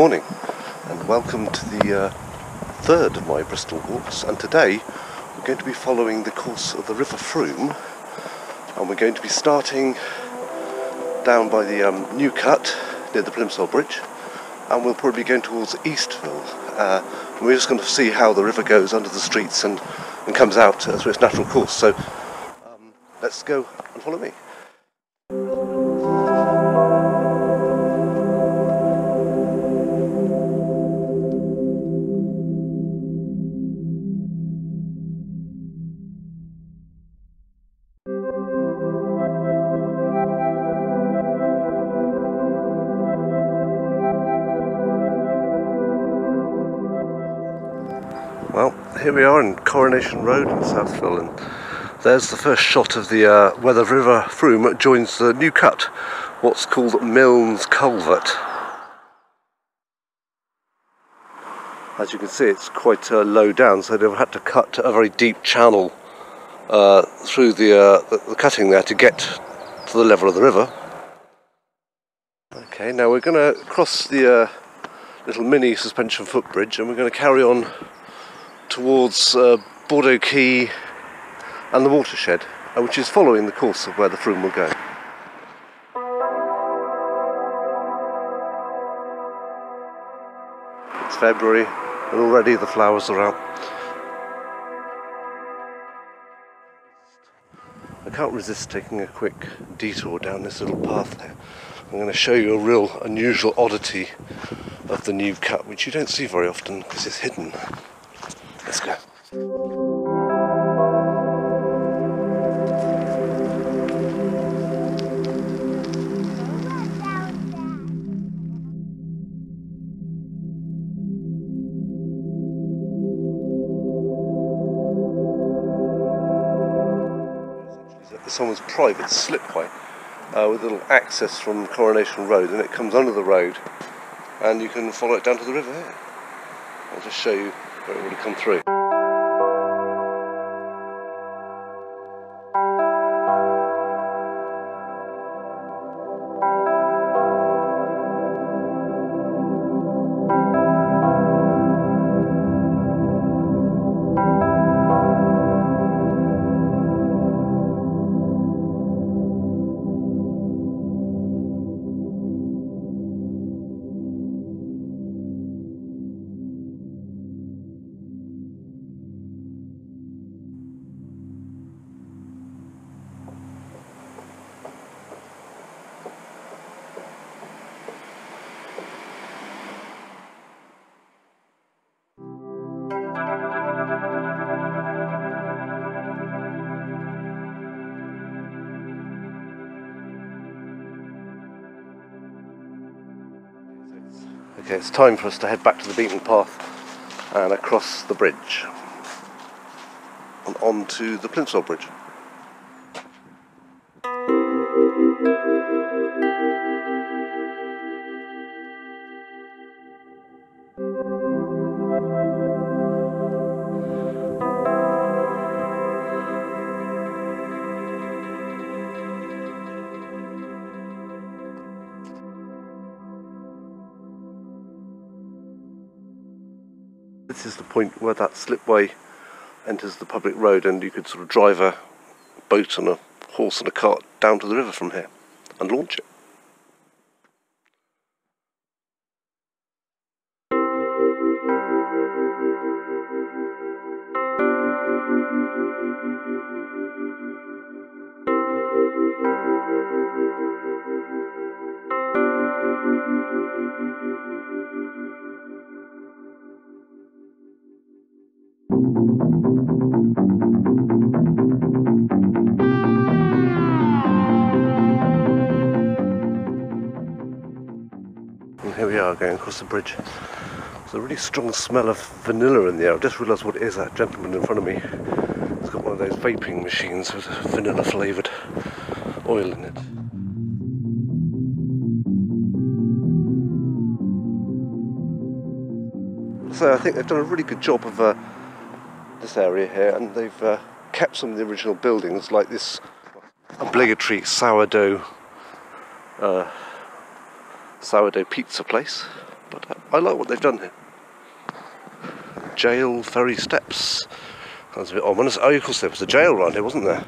morning and welcome to the third of my Bristol walks, and today we're going to be following the course of the River Frome, and we're going to be starting down by the new cut near the Plimsoll Bridge, and we'll probably be going towards Eastville. And we're just going to see how the river goes under the streets and comes out through its natural course. So let's go and follow me. Well, here we are in Coronation Road in Southville, and there's the first shot of the where the River Frome joins the new cut, what's called Mylne's Culvert. As you can see, it's quite low down, so they've had to cut a very deep channel through the cutting there to get to the level of the river. Okay, now we're going to cross the little mini suspension footbridge, and we're going to carry on towards Bordeaux Quay and the watershed, which is following the course of where the Frome will go. It's February and already the flowers are out. I can't resist taking a quick detour down this little path there. I'm going to show you a real unusual oddity of the new cut, which you don't see very often because it's hidden. Let's go. Someone's private slipway with a little access from Coronation Road, and it comes under the road and you can follow it down to the river here. I'll just show you where it would have come through. Okay, it's time for us to head back to the beaten path and across the bridge and on to the Plimsoll Bridge. This is the point where that slipway enters the public road, and you could sort of drive a boat and a horse and a cart down to the river from here and launch it. And here we are going across the bridge. There's a really strong smell of vanilla in the air. I've just realised what it is. That gentleman in front of me has got one of those vaping machines with vanilla flavoured oil in it. So I think they've done a really good job of this area here, and they've kept some of the original buildings, like this obligatory sourdough pizza place, but I like what they've done here. Gaol Ferry Steps. That's a bit ominous. Oh, of course there was a jail around here, wasn't there?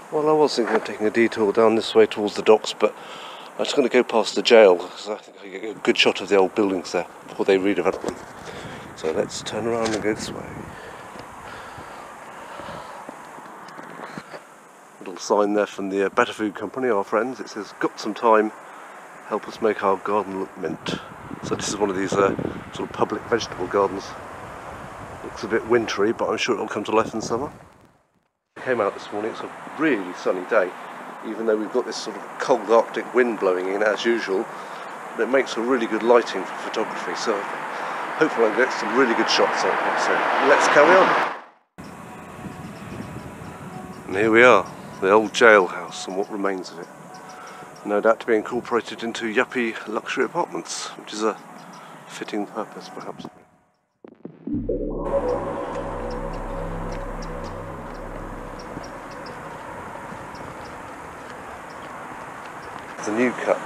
Well, I was thinking of taking a detour down this way towards the docks, but I'm just going to go past the jail because I think I get a good shot of the old buildings there before they redevelop them. So let's turn around and go this way. Little sign there from the Better Food Company, our friends. It says, "Got some time, help us make our garden look mint." So this is one of these sort of public vegetable gardens. Looks a bit wintry, but I'm sure it'll come to life in summer. Came out this morning. It's a really sunny day, even though we've got this sort of cold Arctic wind blowing in as usual, but it makes a really good lighting for photography, so hopefully I'll get some really good shots on here. So let's carry on. And here we are, the old jailhouse and what remains of it. No doubt to be incorporated into yuppie luxury apartments, which is a fitting purpose perhaps. The new cut,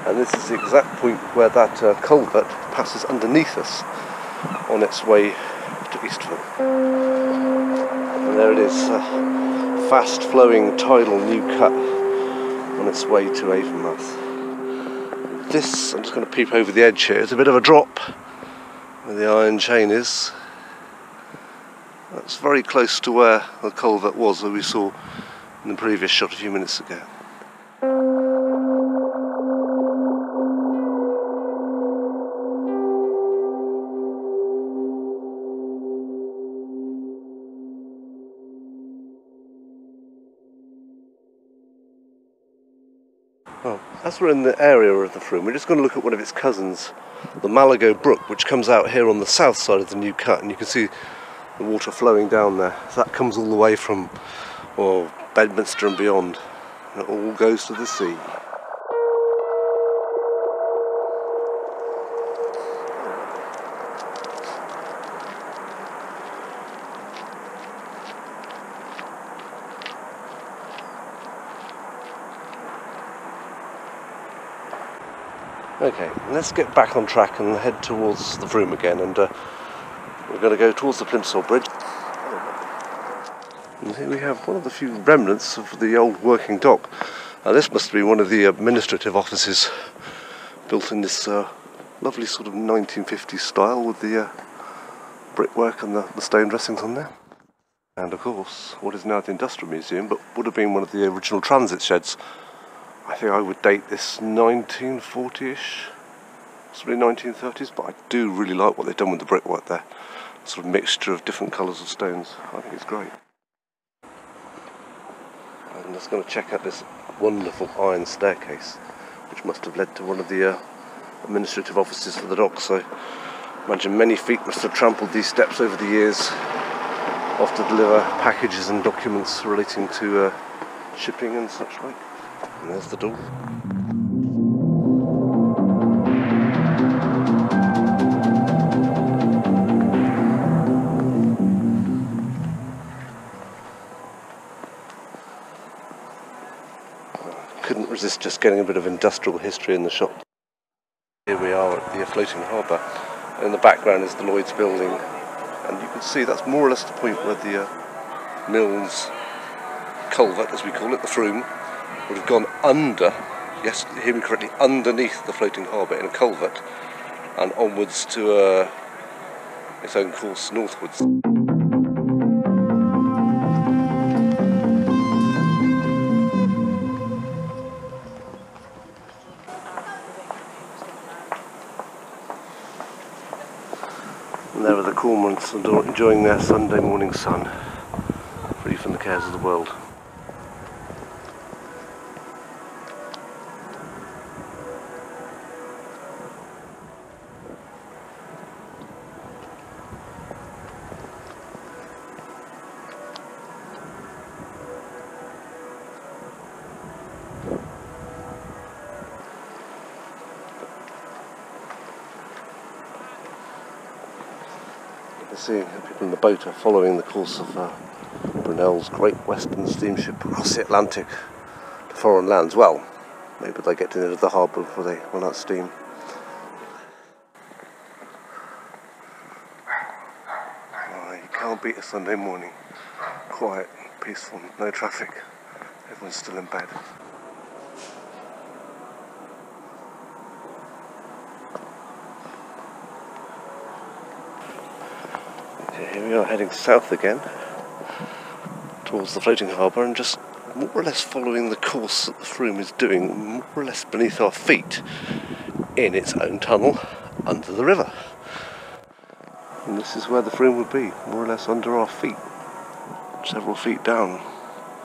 and this is the exact point where that culvert passes underneath us on its way to Eastville. And there it is, fast flowing tidal new cut on its way to Avon. This, I'm just going to peep over the edge here, it's a bit of a drop where the iron chain is. That's very close to where the culvert was that we saw in the previous shot a few minutes ago. Well, as we're in the area of the Frome, we're just going to look at one of its cousins, the Malago Brook, which comes out here on the south side of the new cut, and you can see the water flowing down there. So that comes all the way from Bedminster and beyond, and it all goes to the sea. Okay, let's get back on track and head towards the Frome again, and we're going to go towards the Frome Bridge. And here we have one of the few remnants of the old working dock. This must be one of the administrative offices built in this lovely sort of 1950s style with the brickwork and the stone dressings on there. And of course, what is now the Industrial Museum, but would have been one of the original transit sheds. I think I would date this 1940-ish, possibly 1930s, but I do really like what they've done with the brickwork there. Sort of mixture of different colours of stones. I think it's great. I'm just going to check out this wonderful iron staircase, which must have led to one of the administrative offices for the dock. So imagine many feet must have trampled these steps over the years, off to deliver packages and documents relating to shipping and such like. And there's the door. Couldn't resist just getting a bit of industrial history in the shop. Here we are at the Floating Harbour, and in the background is the Lloyd's building, and you can see that's more or less the point where the Mylne's culvert, as we call it, the Frome, would have gone under, yes, hear me correctly, underneath the Floating Harbour in a culvert, and onwards to its own course northwards. And there are the cormorants enjoying their Sunday morning sun, free from the cares of the world. You see people in the boat are following the course of Brunel's Great Western Steamship across the Atlantic to foreign lands. Well, maybe they get to the end of the harbour before they run out of steam. Oh, you can't beat a Sunday morning. Quiet, peaceful, no traffic. Everyone's still in bed. Here we are heading south again towards the Floating Harbour, and just more or less following the course that the Frome is doing, more or less beneath our feet in its own tunnel under the river. And this is where the Frome would be, more or less under our feet, several feet down,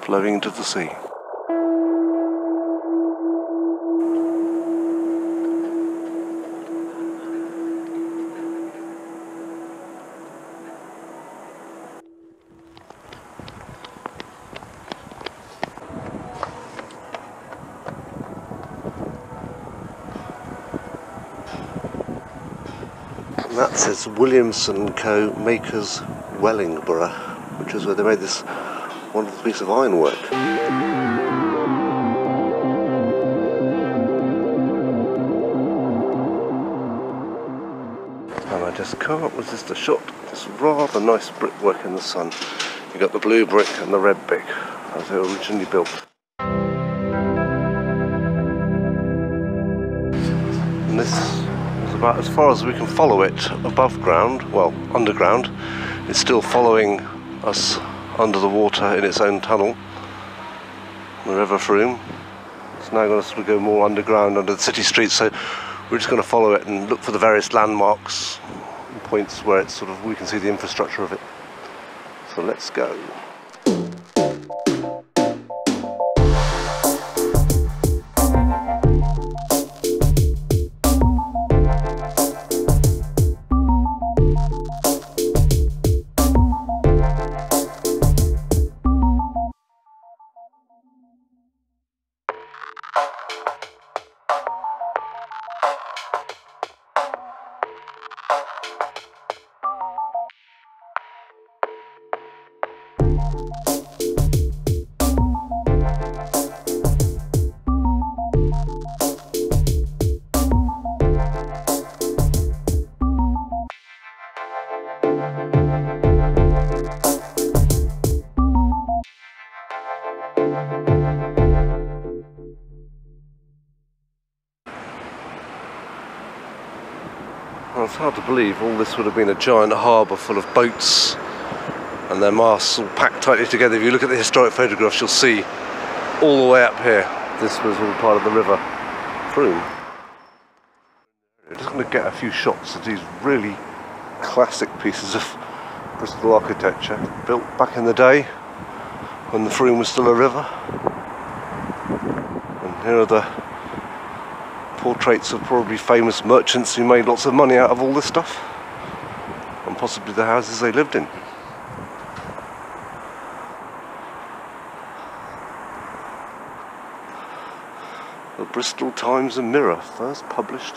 flowing into the sea. And that says Williamson & Co. Makers Wellingborough, which is where they made this wonderful piece of ironwork. And I just can't resist a shot. This rather nice brickwork in the sun. You got the blue brick and the red brick as they were originally built. And this is about as far as we can follow it above ground, well, underground. It's still following us under the water in its own tunnel, the River Frome. It's now going to sort of go more underground under the city streets, so we're just going to follow it and look for the various landmarks and points where it's sort of, we can see the infrastructure of it. So let's go. Well, it's hard to believe all this would have been a giant harbour full of boats and their masts all packed tightly together. If you look at the historic photographs, you'll see all the way up here, this was all part of the River Frome. We're just going to get a few shots of these really classic pieces of Bristol architecture built back in the day when the Frome was still a river. And here are the portraits of probably famous merchants who made lots of money out of all this stuff, and possibly the houses they lived in. The Bristol Times and Mirror, first published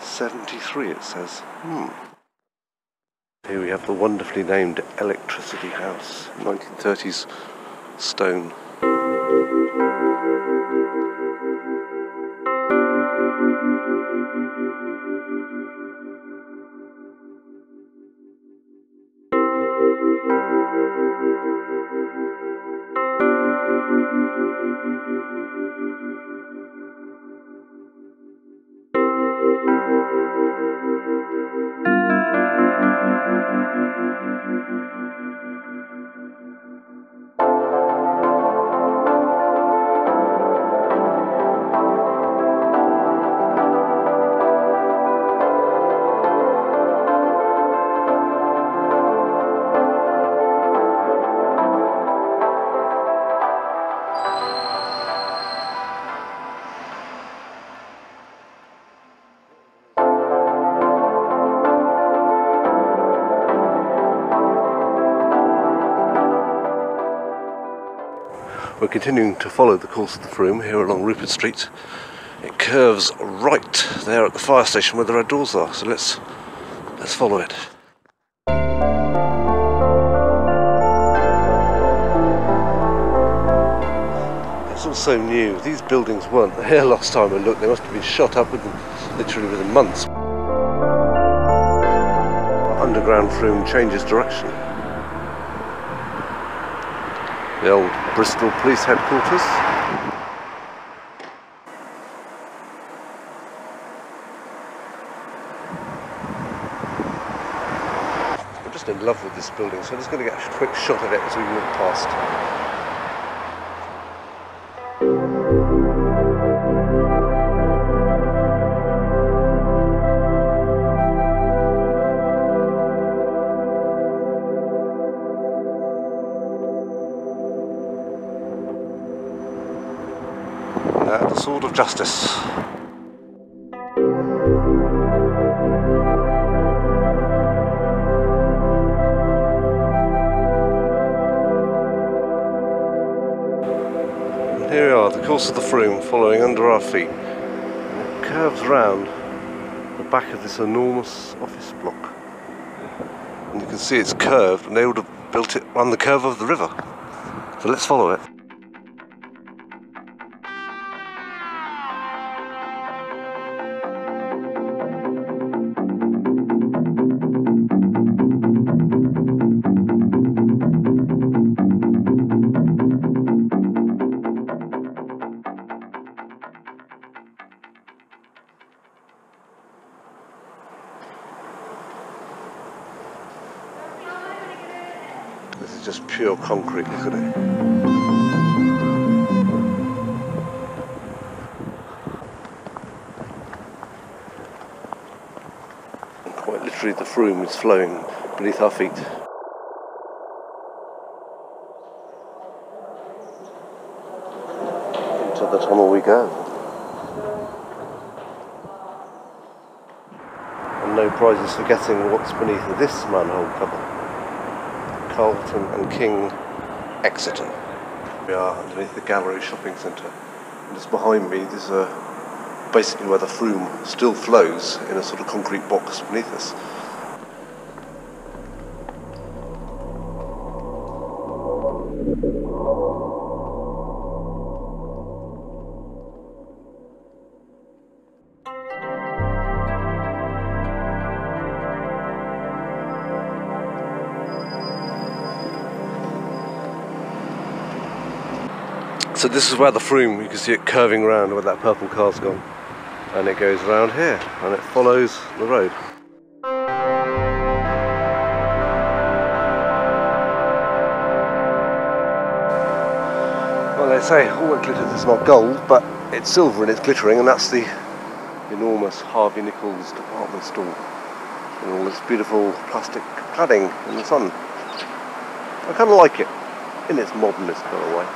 73 it says. Here we have the wonderfully named Electricity House, 1930s stone. We're continuing to follow the course of the Frome here along Rupert Street. It curves right there at the fire station where the red doors are, so let's Let's follow it. It's all so new. These buildings weren't here last time I looked. They must have been shot up literally within months. Underground Frome changes direction. The old Bristol police headquarters. I'm just in love with this building, so I'm just going to get a quick shot of it as we walk past. The Sword of Justice. And here we are, the course of the Frome following under our feet. And it curves round the back of this enormous office block. And you can see it's curved, and they would have built it on the curve of the river. So let's follow it. This is just pure concrete, look at it. Quite literally the Frome is flowing beneath our feet. Into the tunnel we go. And no prizes for guessing what's beneath this manhole cover. Carlton and King, Exeter. We are underneath the Gallery Shopping Centre, and just behind me there's basically where the Frome still flows in a sort of concrete box beneath us. So this is where the Frome, you can see it curving around where that purple car's gone, and it goes around here and it follows the road. Well, they say all that glitters is not gold, but it's silver and it's glittering, and that's the enormous Harvey Nichols department store and all this beautiful plastic cladding in the sun. I kind of like it in its modernist kind of way.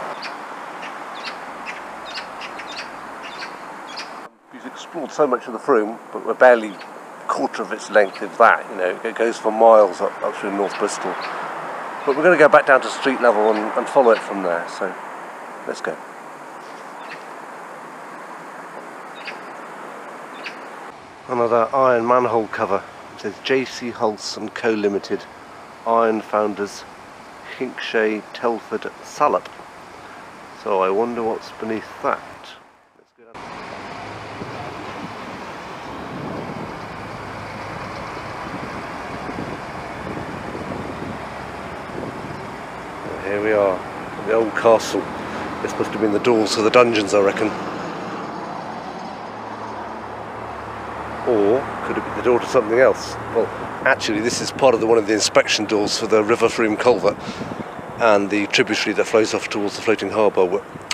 We've explored so much of the Frome, but we're barely a quarter of its length, if that. You know, it goes for miles up through North Bristol. But we're going to go back down to street level and follow it from there. So let's go. Another iron manhole cover. It says J.C. Hulse and Co Limited, Iron Founders, Hinkshay, Telford, Salop. So I wonder what's beneath that. Let's go down. Here we are, the old castle. This must have been the doors to the dungeons, I reckon. Or could it be the door to something else? Well, actually this is part of one of the inspection doors for the River Frome Culvert and the tributary that flows off towards the Floating Harbour.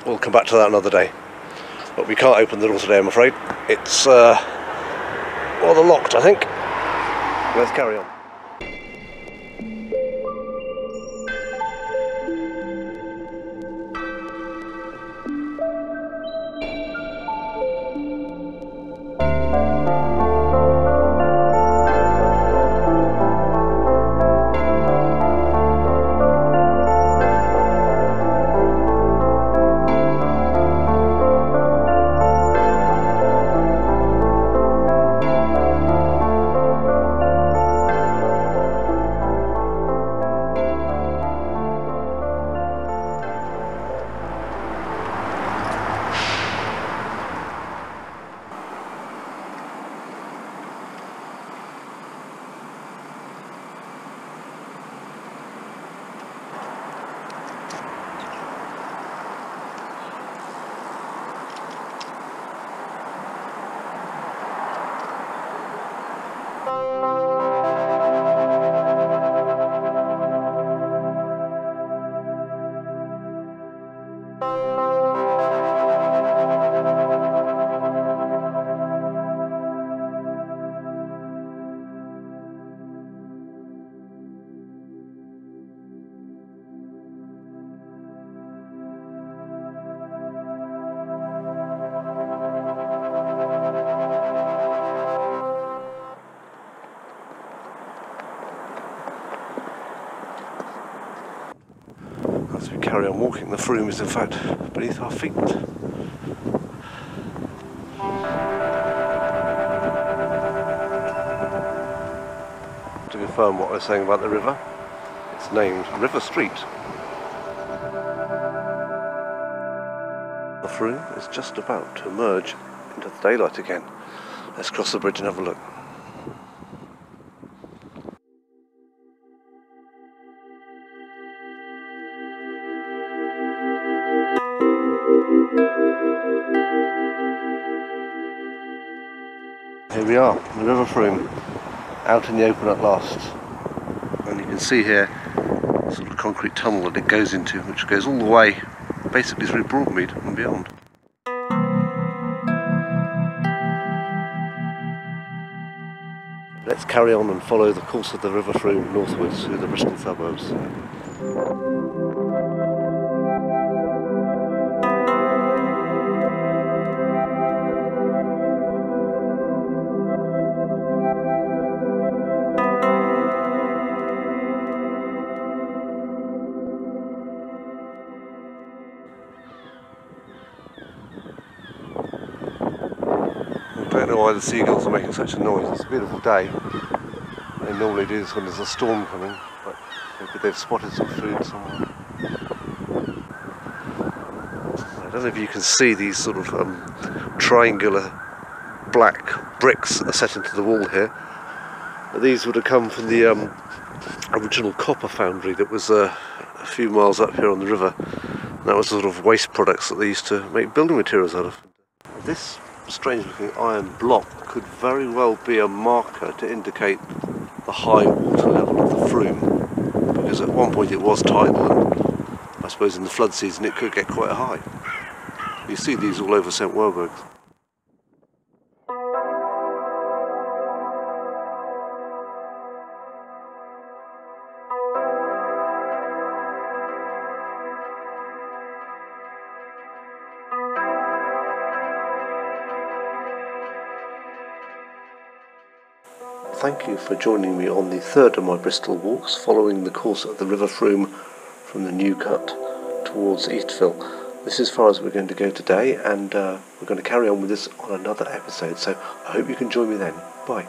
We'll come back to that another day. But we can't open the door today, I'm afraid. It's rather locked, I think. Let's carry on. carry on walking. The Frome is in fact beneath our feet. To confirm what I was saying about the river, it's named River Street. The Frome is just about to emerge into the daylight again. Let's cross the bridge and have a look. Here we are, the River Frome, out in the open at last. And you can see here a sort of concrete tunnel that it goes into, which goes all the way basically through Broadmead and beyond. Let's carry on and follow the course of the River Frome northwards through the Bristol suburbs. I don't know why the seagulls are making such a noise. It's a beautiful day. They normally do this when there's a storm coming, but maybe they've spotted some food somewhere. I don't know if you can see these sort of triangular black bricks that are set into the wall here. But these would have come from the original copper foundry that was a few miles up here on the river. And that was sort of waste products that they used to make building materials out of. This strange looking iron block could very well be a marker to indicate the high water level of the Frome, because at one point it was tidal, and I suppose in the flood season it could get quite high. You see these all over St Welberg. Thank you for joining me on the third of my Bristol walks, following the course of the River Frome from the New Cut towards Eastville. This is as far as we're going to go today, and we're going to carry on with this on another episode, so I hope you can join me then. Bye.